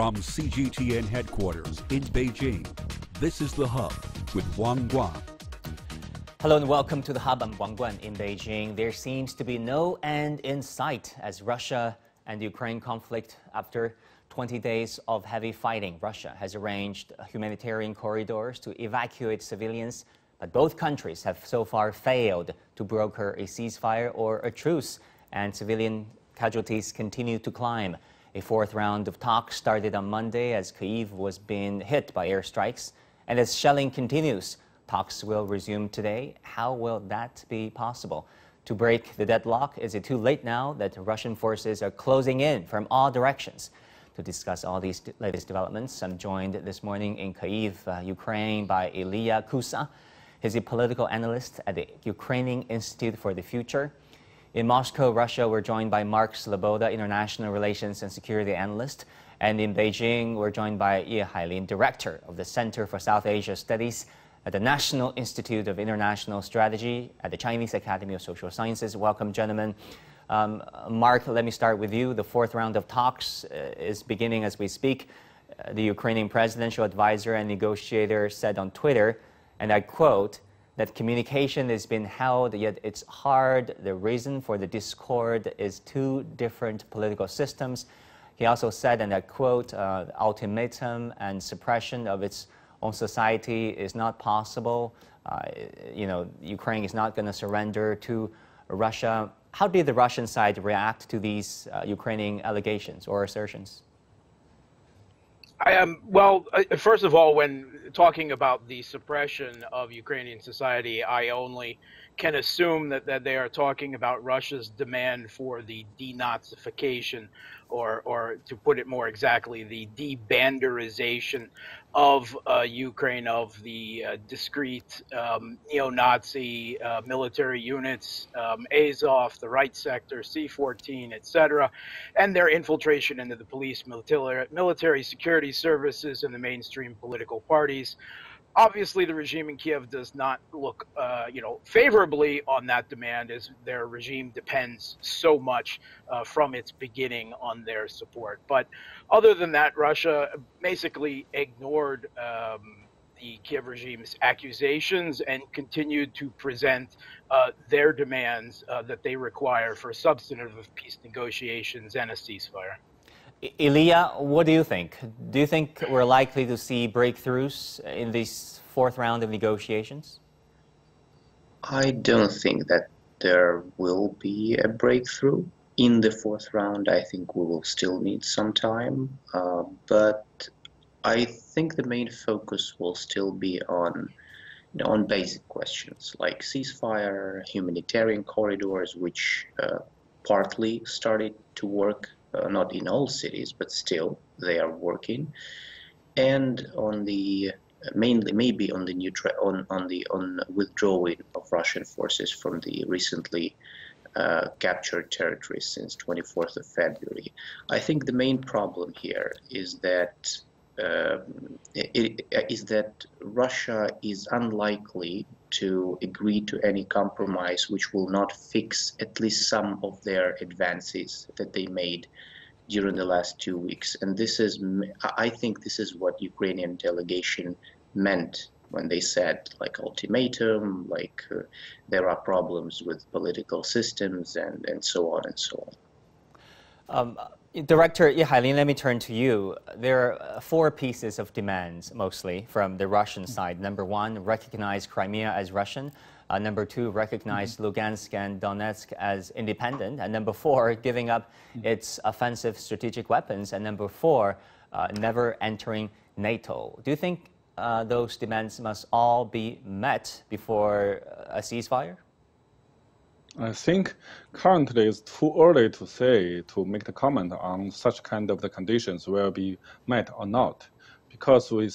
From CGTN headquarters in Beijing, this is The Hub with Wang Guan. Hello and welcome to The Hub. I'm Wang Guan in Beijing. There seems to be no end in sight as Russia and the Ukraine conflict. After 20 days of heavy fighting, Russia has arranged humanitarian corridors to evacuate civilians, but both countries have so far failed to broker a ceasefire or a truce, and civilian casualties continue to climb. A fourth round of talks started on Monday as Kyiv was being hit by airstrikes, and as shelling continues, talks will resume today. How will that be possible? To break the deadlock, is it too late now that Russian forces are closing in from all directions? To discuss all these latest developments, I'm joined this morning in Kyiv, Ukraine, by Iliya Kusa. He's a political analyst at the Ukrainian Institute for the Future. In Moscow, Russia, we're joined by Mark Sleboda, international relations and security analyst. And in Beijing, we're joined by Ye Hailin, director of the Center for South Asia Studies at the National Institute of International Strategy at the Chinese Academy of Social Sciences. Welcome, gentlemen. Mark, let me start with you. The fourth round of talks is beginning as we speak. The Ukrainian presidential advisor and negotiator said on Twitter, and I quote, that communication has been held, yet it's hard. The reason for the discord is two different political systems. He also said, and I quote, ultimatum and suppression of its own society is not possible. Ukraine is not going to surrender to Russia. How did the Russian side react to these Ukrainian allegations or assertions? First of all, when talking about the suppression of Ukrainian society, I only can assume that they are talking about Russia's demand for the denazification, or to put it more exactly, the debanderization of Ukraine, of the discrete neo-Nazi military units, Azov, the Right Sector, C-14, etc., and their infiltration into the police, military security services, and the mainstream political parties. Obviously, the regime in Kiev does not look, favorably on that demand, as their regime depends so much from its beginning on their support. But other than that, Russia basically ignored the Kiev regime's accusations and continued to present their demands that they require for substantive peace negotiations and a ceasefire. Iliya, what do you think? Do you think we're likely to see breakthroughs in this fourth round of negotiations? I don't think that there will be a breakthrough in the fourth round. I think we will still need some time, but I think the main focus will still be on basic questions like ceasefire, humanitarian corridors, which partly started to work. Not in all cities, but still they are working, and on the mainly maybe on the withdrawing of Russian forces from the recently captured territories since 24th of February. I think the main problem here is that Russia is unlikely to agree to any compromise which will not fix at least some of their advances that they made during the last 2 weeks. And I think this is what Ukrainian delegation meant when they said, like, ultimatum, like there are problems with political systems and so on and so on. Director Ye Hailin, let me turn to you. There are four pieces of demands, mostly, from the Russian side. Number one, recognize Crimea as Russian. Number two, recognize Lugansk and Donetsk as independent. And number four, giving up its offensive strategic weapons. And number four, never entering NATO. Do you think those demands must all be met before a ceasefire? I think currently it's too early to make the comment on such kind of the conditions will be met or not, because we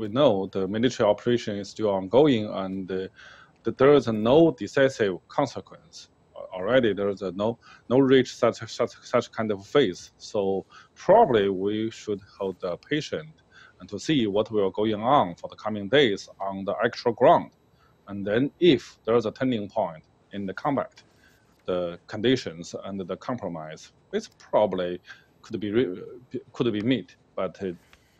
know the military operation is still ongoing and there is no decisive consequence. Already there is no reach such kind of phase. So probably we should hold the patient and to see what will going on for the coming days on the actual ground, and then if there is a turning point in the combat, the conditions and the compromise, it's probably could be met but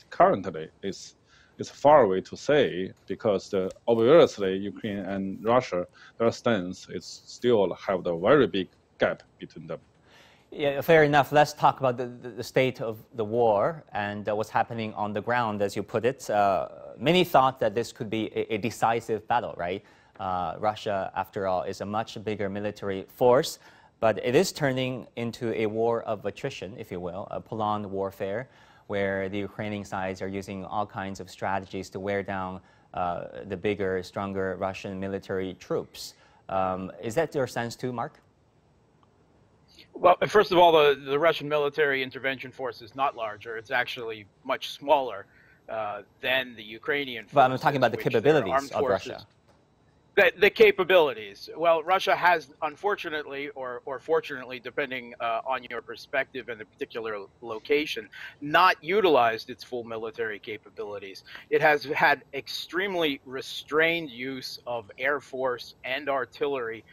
currently it's far away to say, because obviously Ukraine and Russia, their stance is still have the very big gap between them. Yeah, fair enough. Let's talk about the state of the war and what's happening on the ground, as you put it. Many thought that this could be a decisive battle, right? Russia, after all, is a much bigger military force, but it is turning into a war of attrition, if you will, a prolonged warfare, where the Ukrainian sides are using all kinds of strategies to wear down the bigger, stronger Russian military troops. Is that your sense too, Mark? Well, first of all, the Russian military intervention force is not larger. It's actually much smaller than the Ukrainian forces. But I'm talking about the capabilities of Russia. The capabilities. Well, Russia has, unfortunately, or fortunately, depending on your perspective and the particular location, not utilized its full military capabilities. It has had extremely restrained use of air force and artillery,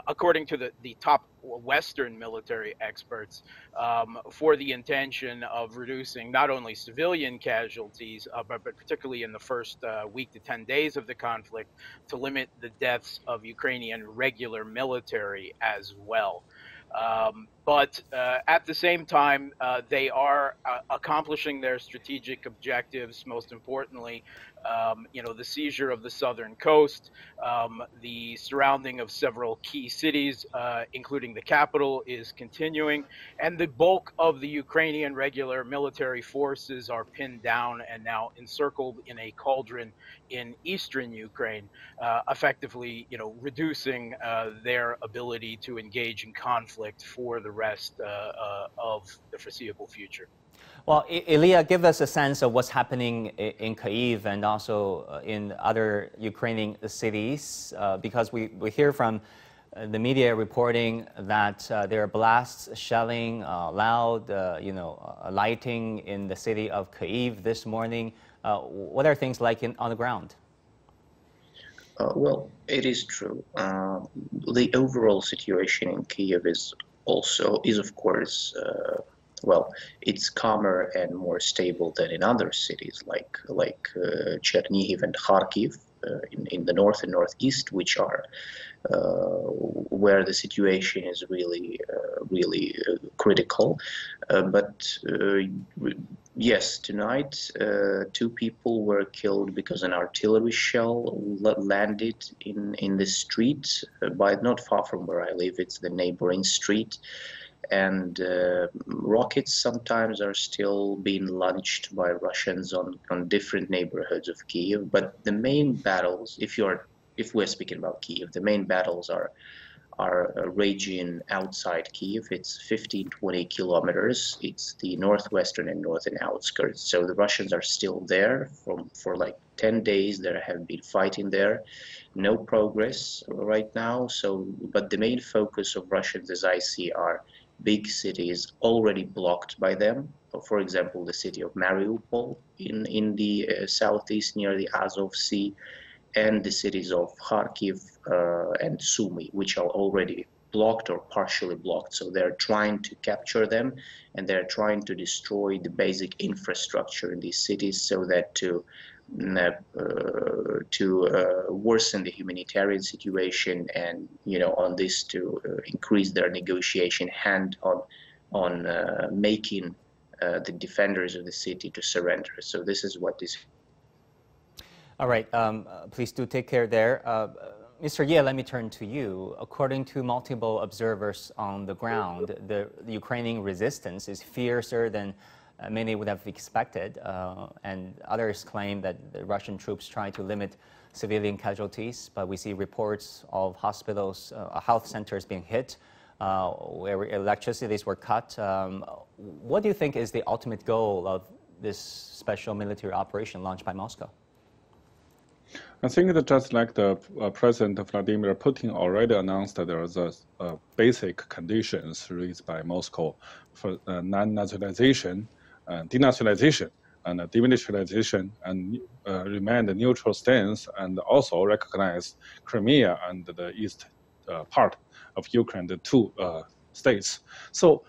according to the top Western military experts, for the intention of reducing not only civilian casualties, but particularly in the first week to 10 days of the conflict, to limit the deaths of Ukrainian regular military as well. But at the same time, they are accomplishing their strategic objectives. Most importantly, the seizure of the southern coast, the surrounding of several key cities, including the capital, is continuing, and the bulk of the Ukrainian regular military forces are pinned down and now encircled in a cauldron in eastern Ukraine, effectively, reducing their ability to engage in conflict for the rest of the foreseeable future. Well, Iliya, give us a sense of what's happening in Kyiv and also in other Ukrainian cities, because we hear from the media reporting that there are blasts, shelling, loud, lighting in the city of Kyiv this morning. What are things like on the ground? Well, it is true. The overall situation in Kyiv is of course, it's calmer and more stable than in other cities like Chernihiv and Kharkiv in the north and northeast, which are where the situation is really critical. But yes, tonight 2 people were killed because an artillery shell landed in the street, not far from where I live. It's the neighboring street. And rockets sometimes are still being launched by Russians on different neighborhoods of Kyiv. But the main battles, if we're speaking about Kyiv, the main battles are raging outside Kyiv. It's 15-20 kilometers. It's the northwestern and northern outskirts. So the Russians are still there for like 10 days. They have been fighting there. No progress right now. But the main focus of Russians, as I see, are big cities already blocked by them. For example, the city of Mariupol in the southeast near the Azov Sea, and the cities of Kharkiv and Sumy, which are already blocked or partially blocked. So they're trying to capture them, and they're trying to destroy the basic infrastructure in these cities so that to worsen the humanitarian situation, and on this to increase their negotiation hand on making the defenders of the city to surrender. So this is what is. All right, please do take care there. Mr. Ye, let me turn to you. According to multiple observers on the ground, the Ukrainian resistance is fiercer than many would have expected, and others claim that the Russian troops try to limit civilian casualties, but we see reports of hospitals, health centers being hit, where electricities were cut. What do you think is the ultimate goal of this special military operation launched by Moscow? I think that just like the President Vladimir Putin already announced that there is a basic conditions raised by Moscow for non-nationalization, denationalization, and demilitarization, and remain the neutral stance, and also recognize Crimea and the east part of Ukraine, the 2 states. So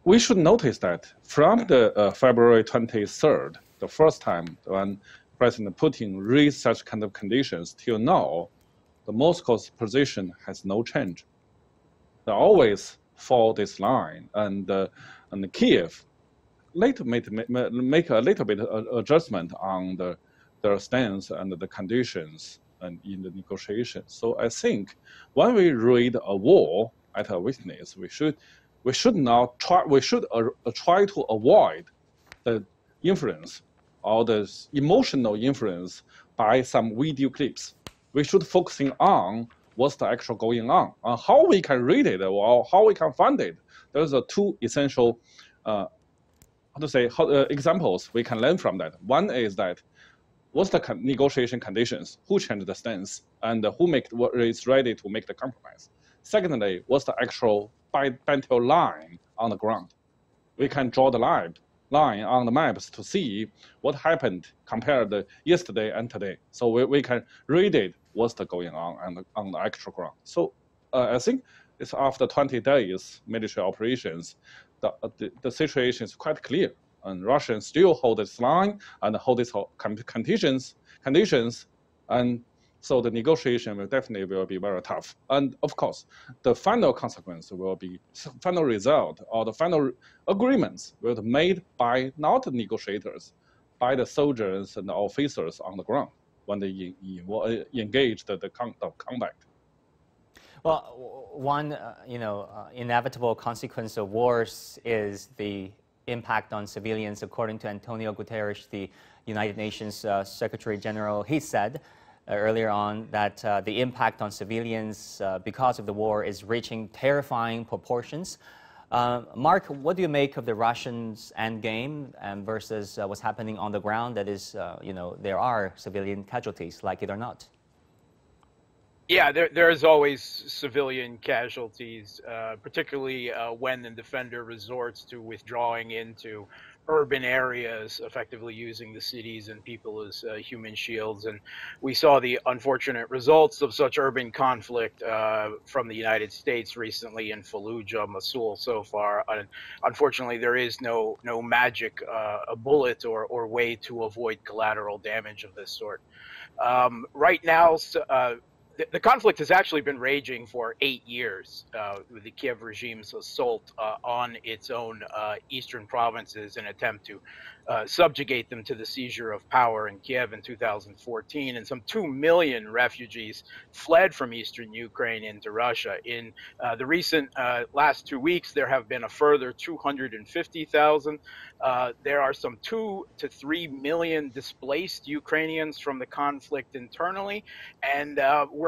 we should notice that from the February 23rd, the first time when President Putin raised such kind of conditions till now, the Moscow's position has no change. They always follow this line, and Kiev later make a little bit adjustment on their stance and the conditions and in the negotiations. So I think when we read a war at a weakness, we should try to avoid the influence or the emotional influence by some video clips. We should focusing on what's the actual going on, how we can read it or how we can find it. There's two essential examples we can learn from that. One is that what's the negotiation conditions, who changed the stance, and who is ready to make the compromise. Secondly, what's the actual battle line on the ground? We can draw the line on the maps to see what happened compared to yesterday and today. So we can read it, what's the going on the actual ground. So I think it's after 20 days military operations, the situation is quite clear. And Russians still hold this line and hold these conditions, and so the negotiation will definitely be very tough. And of course, the final consequence will be final result or the final agreements will be made by not the negotiators, by the soldiers and the officers on the ground when they engage the combat. Well, one inevitable consequence of wars is the impact on civilians. According to Antonio Guterres, the United Nations Secretary General, he said earlier on that the impact on civilians because of the war is reaching terrifying proportions. Mark, what do you make of the Russians' endgame versus what's happening on the ground? That is, there are civilian casualties, like it or not. Yeah, there's always civilian casualties, particularly when the defender resorts to withdrawing into urban areas, effectively using the cities and people as human shields. And we saw the unfortunate results of such urban conflict from the United States recently in Fallujah, Mosul so far. And unfortunately, there is no magic a bullet or way to avoid collateral damage of this sort. Right now, the conflict has actually been raging for 8 years, with the Kiev regime's assault on its own eastern provinces in an attempt to subjugate them to the seizure of power in Kiev in 2014. And some 2 million refugees fled from eastern Ukraine into Russia. In the recent last 2 weeks, there have been a further 250,000. There are some 2 to 3 million displaced Ukrainians from the conflict internally, and we're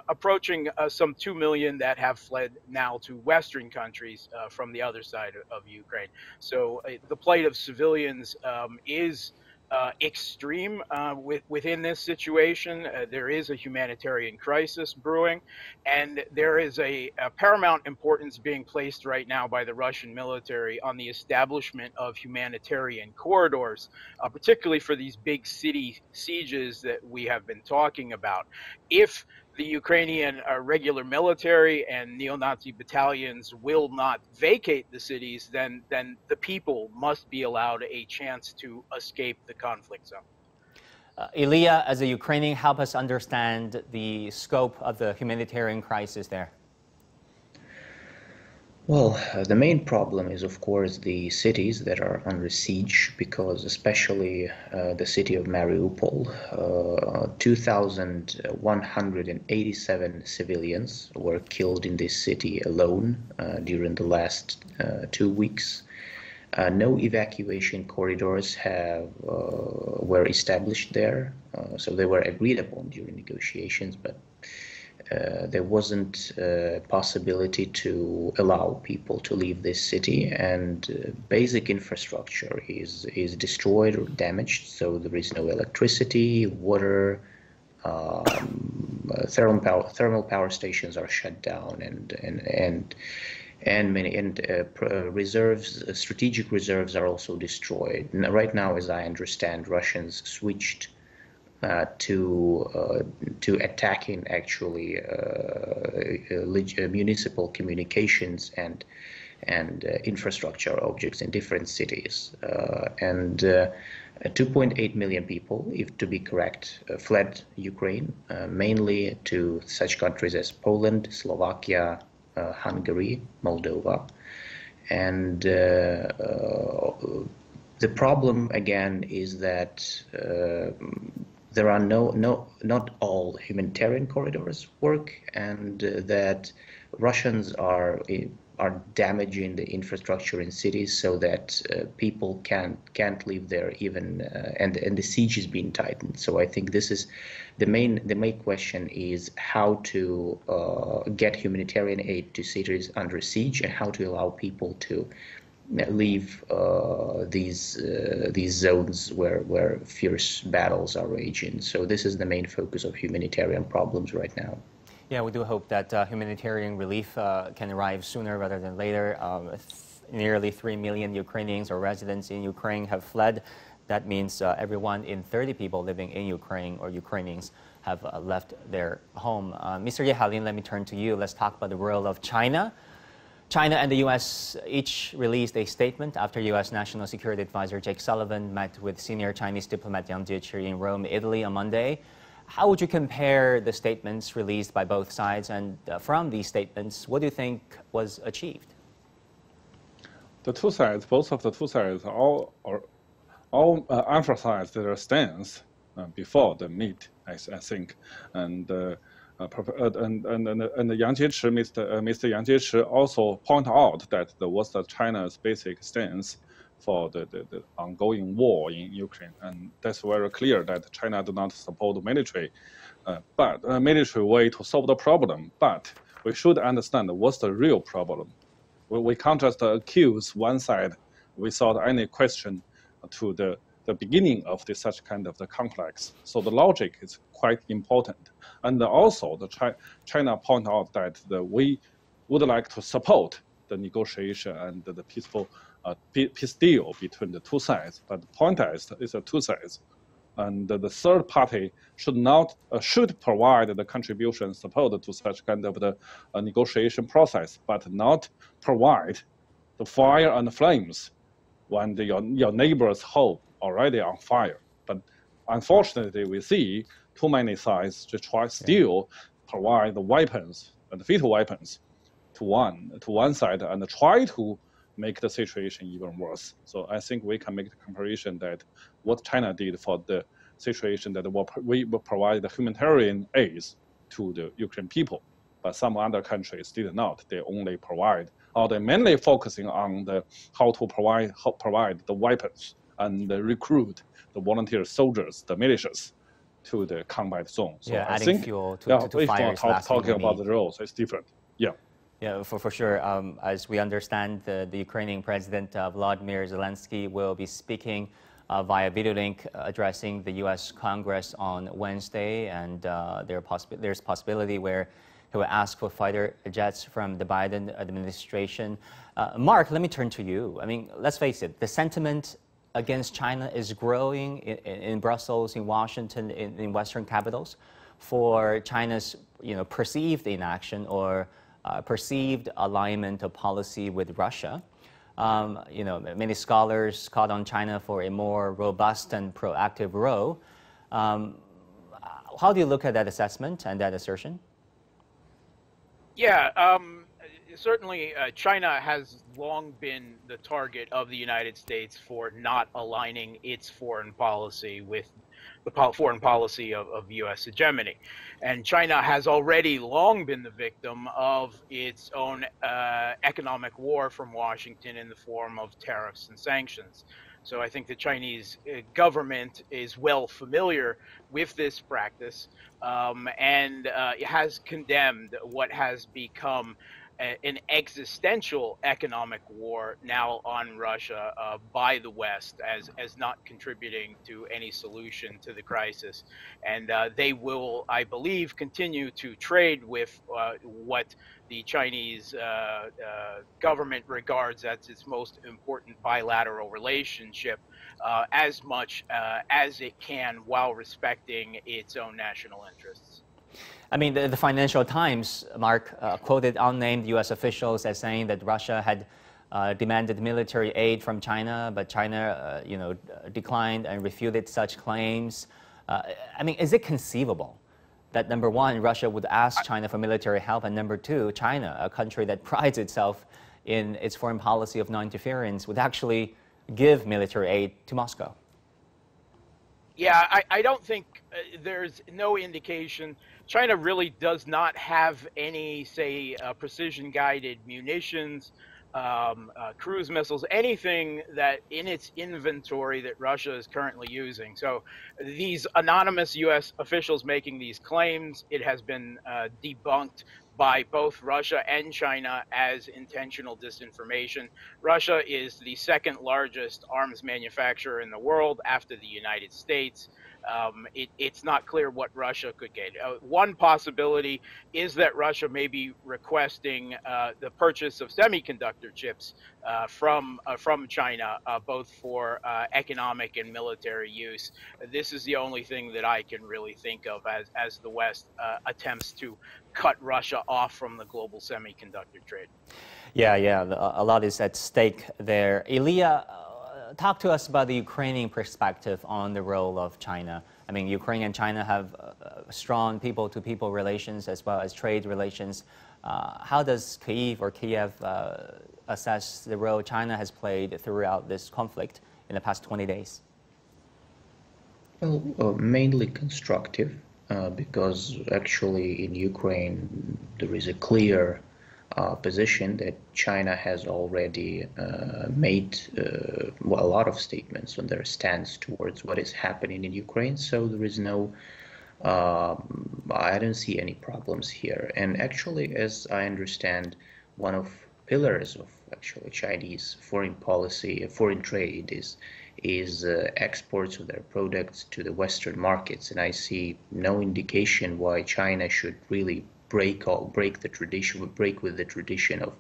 approaching some 2 million that have fled now to Western countries from the other side of Ukraine. So the plight of civilians is extreme within this situation. There is a humanitarian crisis brewing, and there is a paramount importance being placed right now by the Russian military on the establishment of humanitarian corridors, particularly for these big city sieges that we have been talking about. If the Ukrainian regular military and neo-Nazi battalions will not vacate the cities, then the people must be allowed a chance to escape the conflict zone. Iliya, as a Ukrainian, help us understand the scope of the humanitarian crisis there. Well, the main problem is, of course, the cities that are under siege, because especially the city of Mariupol, 2,187 civilians were killed in this city alone during the last 2 weeks. No evacuation corridors were established there, so they were agreed upon during negotiations, but there wasn't a possibility to allow people to leave this city, and basic infrastructure is destroyed or damaged. So there is no electricity, water, thermal power stations are shut down, and strategic reserves are also destroyed. Right now, as I understand, Russians switched to attacking actually municipal communications and infrastructure objects in different cities. 2.8 million people, if to be correct, fled Ukraine, mainly to such countries as Poland, Slovakia, Hungary, Moldova. And the problem again is that there are not all humanitarian corridors work, and that Russians are damaging the infrastructure in cities so that people can't live there even, and the siege is being tightened. So I think this is the main question is how to get humanitarian aid to cities under siege, and how to allow people to leave these zones where fierce battles are raging. So this is the main focus of humanitarian problems right now. Yeah, we do hope that humanitarian relief can arrive sooner rather than later. Nearly 3 million Ukrainians or residents in Ukraine have fled. That means every 1 in 30 people living in Ukraine or Ukrainians have left their home. Mr. Ye Hailin, let me turn to you. Let's talk about the role of China. China and the U.S. each released a statement after U.S. National Security Advisor Jake Sullivan met with senior Chinese diplomat Yang Jiechi in Rome, Italy on Monday. How would you compare the statements released by both sides? And from these statements, what do you think was achieved? The two sides, both of the two sides, all emphasized their stance before the meet, I think, and Yang Jiechi, Mr. Yang Jiechi also pointed out that there was China's basic stance for the ongoing war in Ukraine, and that's very clear that China do not support military, but military way to solve the problem. But we should understand what's the real problem. We can't just accuse one side without any question to the beginning of such kind of the complex. So the logic is quite important. And also China point out that we would like to support the negotiation and the peaceful peace deal between the two sides. But the point is the two sides. And the third party should provide the contribution support to such kind of the negotiation process, but not provide the fire and flames when your neighbor's home already on fire. But unfortunately, we see too many sides to try still provide the weapons and lethal weapons to one side and try to make the situation even worse. So I think we can make the comparison that what China did for the situation that we will provide the humanitarian aid to the Ukrainian people, but some other countries did not. They only provide, or they're mainly focusing on how to provide the weapons and recruit the volunteer soldiers, the militias, to the combat zone. So yeah, I adding think fuel to fires. Talking about the roles, it's different. Yeah. Yeah, for sure. As we understand, the Ukrainian President Vladimir Zelensky will be speaking via video link, addressing the U.S. Congress on Wednesday, and there's possibility where he will ask for fighter jets from the Biden administration. Mark, let me turn to you. I mean, let's face it, the sentiment against China is growing in Brussels, in Washington, in Western capitals, for China's perceived inaction or perceived alignment of policy with Russia. Many scholars called on China for a more robust and proactive role. How do you look at that assessment and that assertion? Yeah, certainly China has long been the target of the United States for not aligning its foreign policy with the foreign policy of U.S. hegemony. And China has already long been the victim of its own economic war from Washington in the form of tariffs and sanctions. So I think the Chinese government is well familiar with this practice and has condemned what has become an existential economic war now on Russia by the West as not contributing to any solution to the crisis. And they will, I believe, continue to trade with what the Chinese government regards as its most important bilateral relationship as much as it can while respecting its own national interests. I mean, the Financial Times, Mark, quoted unnamed U.S. officials as saying that Russia had demanded military aid from China, but China, declined and refuted such claims. I mean, is it conceivable that number one, Russia would ask China for military help, and number two, China, a country that prides itself in its foreign policy of non-interference, would actually give military aid to Moscow? Yeah, I don't think there's no indication. China really does not have any, say, precision-guided munitions, cruise missiles, anything that in its inventory that Russia is currently using. So these anonymous U.S. officials making these claims, it has been debunked by both Russia and China as intentional disinformation. Russia is the second largest arms manufacturer in the world after the United States. It's not clear what Russia could get. One possibility is that Russia may be requesting the purchase of semiconductor chips from China, both for economic and military use. This is the only thing that I can really think of as the West attempts to cut Russia off from the global semiconductor trade. Yeah, a lot is at stake there. Iliya, talk to us about the Ukrainian perspective on the role of China. I mean, Ukraine and China have strong people-to-people relations as well as trade relations. How does Kyiv assess the role China has played throughout this conflict in the past 20 days? Well, mainly constructive, because actually in Ukraine there is a clear position that China has already made a lot of statements on their stance towards what is happening in Ukraine. So there is no, I don't see any problems here. And actually, as I understand, one of pillars of actually Chinese foreign policy, foreign trade is exports of their products to the Western markets. And I see no indication why China should really break with the tradition of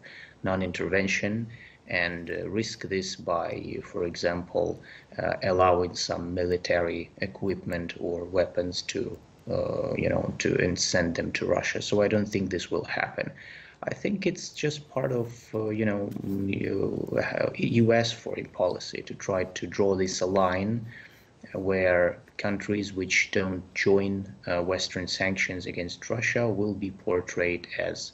non-intervention and risk this by, for example, allowing some military equipment or weapons to and send them to Russia. So I don't think this will happen. I think it's just part of U.S. foreign policy to try to draw this line where countries which don't join Western sanctions against Russia will be portrayed as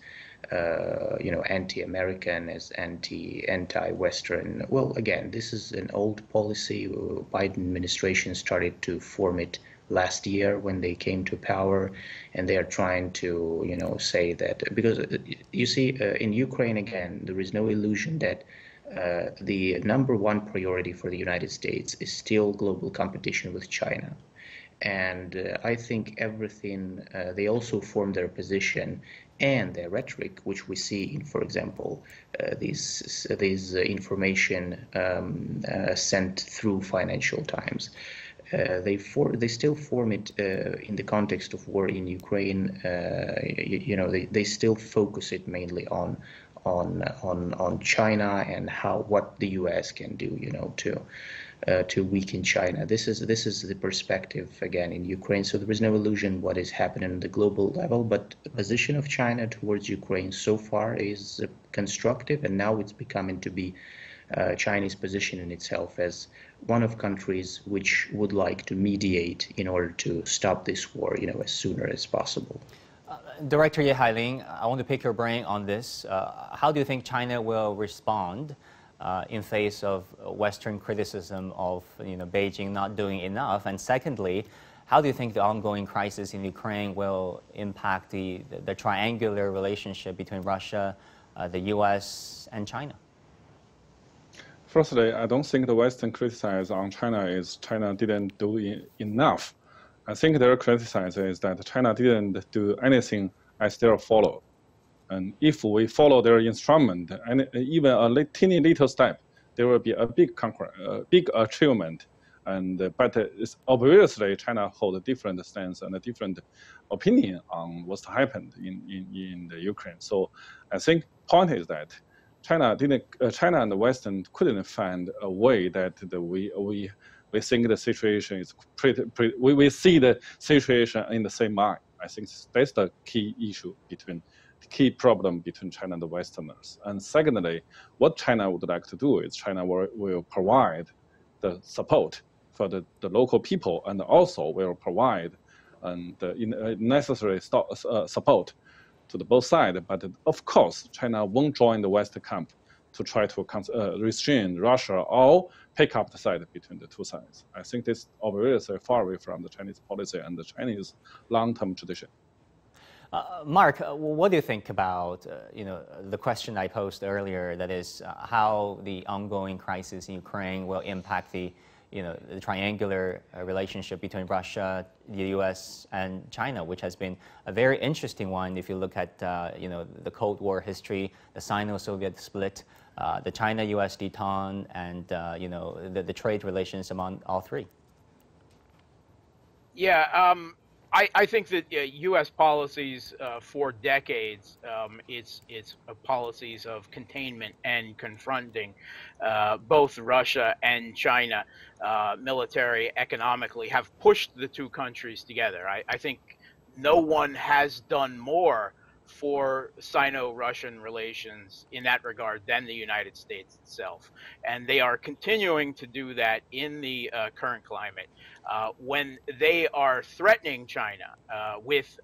anti-American, as anti-Western. Well, again, this is an old policy. Biden administration started to form it last year when they came to power, and they are trying to say that, because you see in Ukraine, again, there is no illusion that the number one priority for the United States is still global competition with China. And I think everything, they also form their position and their rhetoric, which we see in, for example, these information sent through Financial Times. They still form it in the context of war in Ukraine. They still focus it mainly on China and what the U.S. can do, to weaken China. This is the perspective again in Ukraine. So there is no illusion what is happening at the global level, but the position of China towards Ukraine so far is constructive, and now it's becoming to be Chinese position in itself as one of countries which would like to mediate in order to stop this war, as sooner as possible. Director Ye Hailin, I want to pick your brain on this. How do you think China will respond in face of Western criticism of Beijing not doing enough? And secondly, how do you think the ongoing crisis in Ukraine will impact the triangular relationship between Russia, the U.S., and China? Firstly, I don't think the Western criticize on China is China didn't do enough. I think their criticism is that China didn't do anything as they follow. And if we follow their instrument, and even a teeny little step, there will be a big big achievement. But it's obviously China holds a different stance and a different opinion on what's happened in the Ukraine. So I think point is that China and the Western couldn't find a way that we think the situation is we see the situation in the same mind. I think that's the key issue between key problem between China and the Westerners. And secondly, what China would like to do is China will provide the support for the local people, and also will provide the necessary support to the both sides. But of course, China won't join the West camp to try to restrain Russia or pick up the side between the two sides. I think this obviously far away from the Chinese policy and the Chinese long-term tradition. Mark, what do you think about the question I posed earlier? That is, how the ongoing crisis in Ukraine will impact the triangular relationship between Russia, the U.S., and China, which has been a very interesting one. If you look at the Cold War history, the Sino-Soviet split, the China-U.S. détente, and the trade relations among all three. Yeah, I think that U.S. policies for decades, it's policies of containment and confronting both Russia and China, military, economically, have pushed the two countries together. I think no one has done more for Sino-Russian relations in that regard than the United States itself. And they are continuing to do that in the current climate. When they are threatening China with,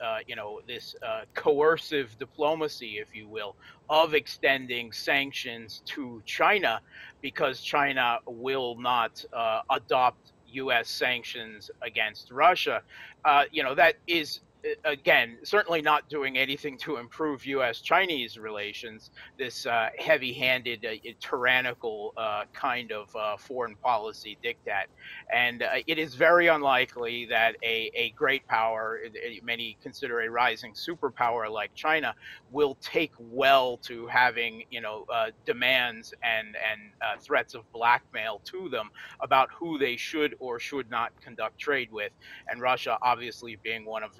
this coercive diplomacy, if you will, of extending sanctions to China because China will not adopt U.S. sanctions against Russia, that is, again, certainly not doing anything to improve U.S.-Chinese relations, this heavy-handed, tyrannical kind of foreign policy diktat. And it is very unlikely that a great power, many consider a rising superpower like China, will take well to having, demands and threats of blackmail to them about who they should or should not conduct trade with. And Russia, obviously, being one of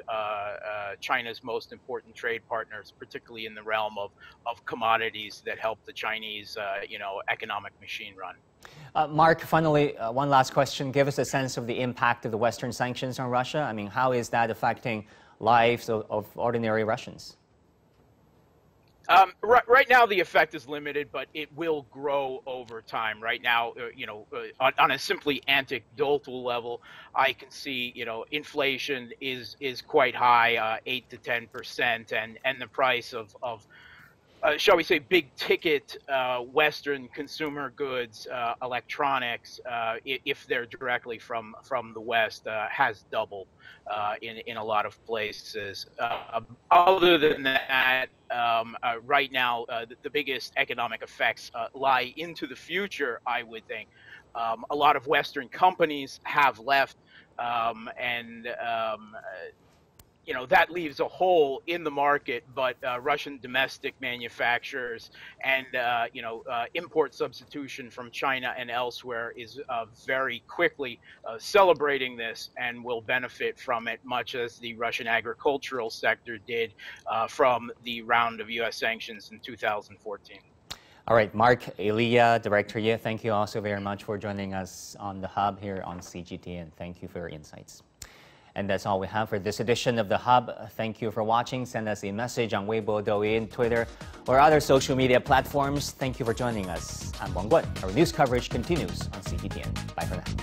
China's most important trade partners, particularly in the realm of commodities that help the Chinese, economic machine run. Mark, finally, one last question. Give us a sense of the impact of the Western sanctions on Russia. I mean, how is that affecting lives of ordinary Russians? Right now, the effect is limited, but it will grow over time. Right now, on a simply anecdotal level, I can see, inflation is quite high, 8 to 10%, and the price of shall we say, big ticket Western consumer goods, electronics, if they're directly from the West, has doubled in a lot of places. Other than that, right now, the biggest economic effects lie into the future, I would think. A lot of Western companies have left, and that leaves a hole in the market, but Russian domestic manufacturers and, import substitution from China and elsewhere is very quickly celebrating this and will benefit from it, much as the Russian agricultural sector did from the round of U.S. sanctions in 2014. All right, Mark, Iliya, Director Ye, thank you also very much for joining us on The Hub here on CGTN. Thank you for your insights. And that's all we have for this edition of The Hub. Thank you for watching. Send us a message on Weibo, Douyin, Twitter, or other social media platforms. Thank you for joining us. I'm Wang Guan. Our news coverage continues on CGTN. Bye for now.